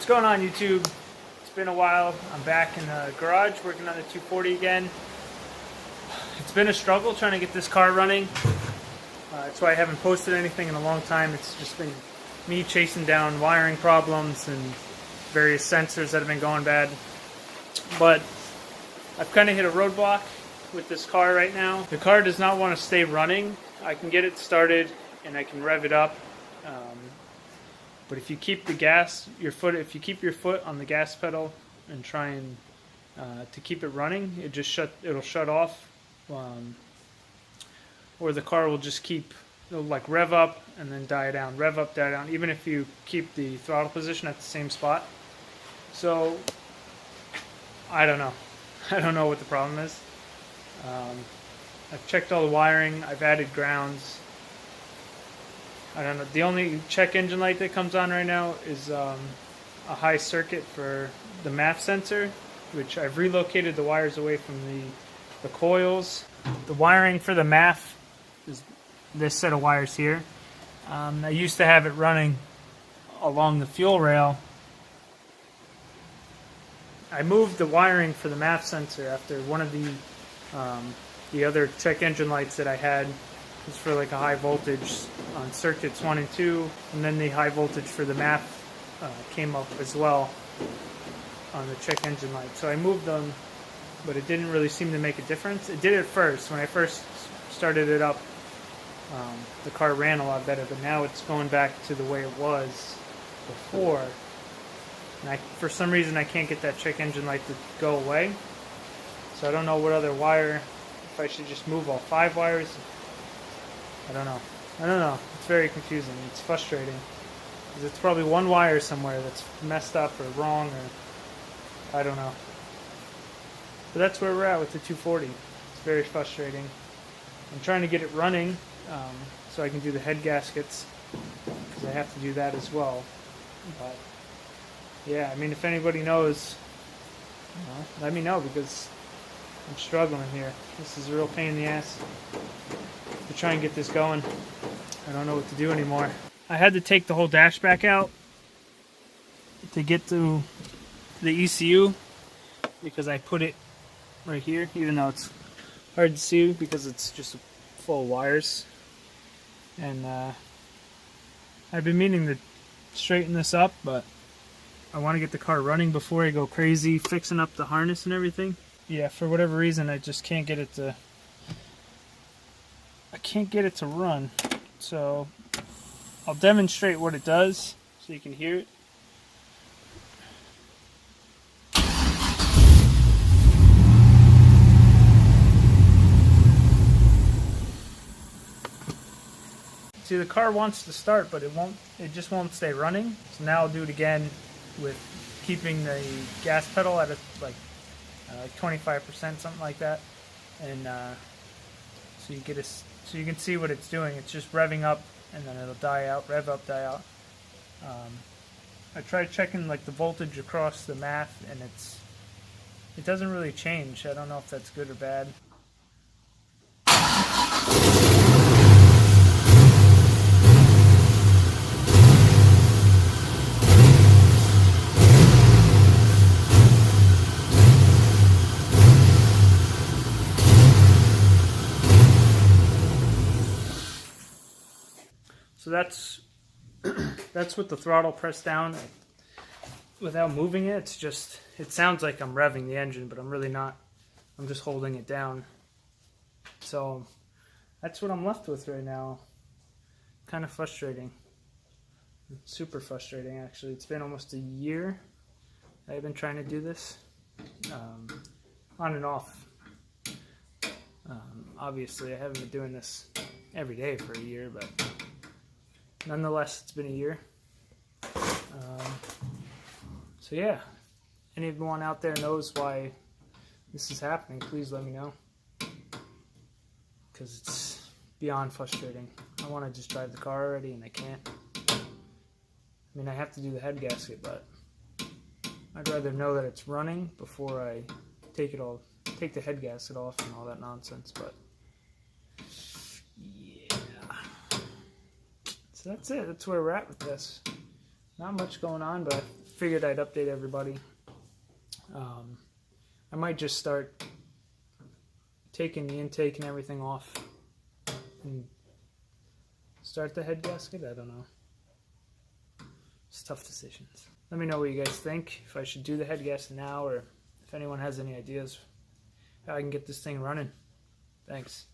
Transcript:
going on, YouTube? It's been a while. I'm back in the garage working on the 240 again. It's been a struggle trying to get this car running. That's why I haven't posted anything in a long time. It's just been me chasing down wiring problems and various sensors that have been going bad. But I've kind of hit a roadblock with this car right now. The car does not want to stay running. I can get it started and I can rev it up. But if you keep if you keep your foot on the gas pedal and try and to keep it running, it'll shut off, or the car will just it'll like rev up and then die down, rev up, die down, even if you keep the throttle position at the same spot. So I don't know. I don't know what the problem is. I've checked all the wiring. I've added grounds. I don't know. The only check engine light that comes on right now is a high circuit for the MAF sensor, which I've relocated the wires away from the coils. The wiring for the MAF is this set of wires here. I used to have it running along the fuel rail. I moved the wiring for the MAF sensor after one of the other check engine lights that I had was for like a high voltage on circuits 1 and 2, and then the high voltage for the MAF came up as well on the check engine light. So I moved them, but it didn't really seem to make a difference. It did at first. When I first started it up, the car ran a lot better, but now it's going back to the way it was before. And for some reason I can't get that check engine light to go away. So I don't know what other wire, if I should just move all 5 wires. I don't know. It's very confusing. It's frustrating. Because it's probably one wire somewhere that's messed up or wrong, or I don't know. But that's where we're at with the 240. It's very frustrating. I'm trying to get it running so I can do the head gaskets, because I have to do that as well. But yeah, I mean, if anybody knows, let me know, because I'm struggling here. This is a real pain in the ass to try and get this going. I don't know what to do anymore. I had to take the whole dash back out to get to the ECU, because I put it right here, even though it's hard to see because it's just full of wires. And I've been meaning to straighten this up, but I want to get the car running before I go crazy fixing up the harness and everything. Yeah, for whatever reason, I just can't get it to... I can't get it to run. So I'll demonstrate what it does so you can hear it. See, the car wants to start, but it just won't stay running. So now I'll do it again with keeping the gas pedal at like 25%, something like that, and so you can see what it's doing. It's just revving up and then it'll die out, rev up, die out. I tried checking like the voltage across the MAF, and it doesn't really change. I don't know if that's good or bad. So that's with the throttle pressed down without moving it. It sounds like I'm revving the engine, but I'm really not. I'm just holding it down. So that's what I'm left with right now. Kind of frustrating. Super frustrating, actually. It's been almost a year I've been trying to do this, on and off. Obviously, I haven't been doing this every day for a year, but nonetheless, it's been a year. So yeah, anyone out there knows why this is happening, please let me know. Because it's beyond frustrating. I want to just drive the car already, and I can't. I mean, I have to do the head gasket, but I'd rather know that it's running before I take the head gasket off and all that nonsense. But yeah. So that's it. That's where we're at with this. Not much going on, but I figured I'd update everybody. I might just start taking the intake and everything off and start the head gasket. I don't know. It's tough decisions. Let me know what you guys think, if I should do the head gasket now, or if anyone has any ideas how I can get this thing running. Thanks.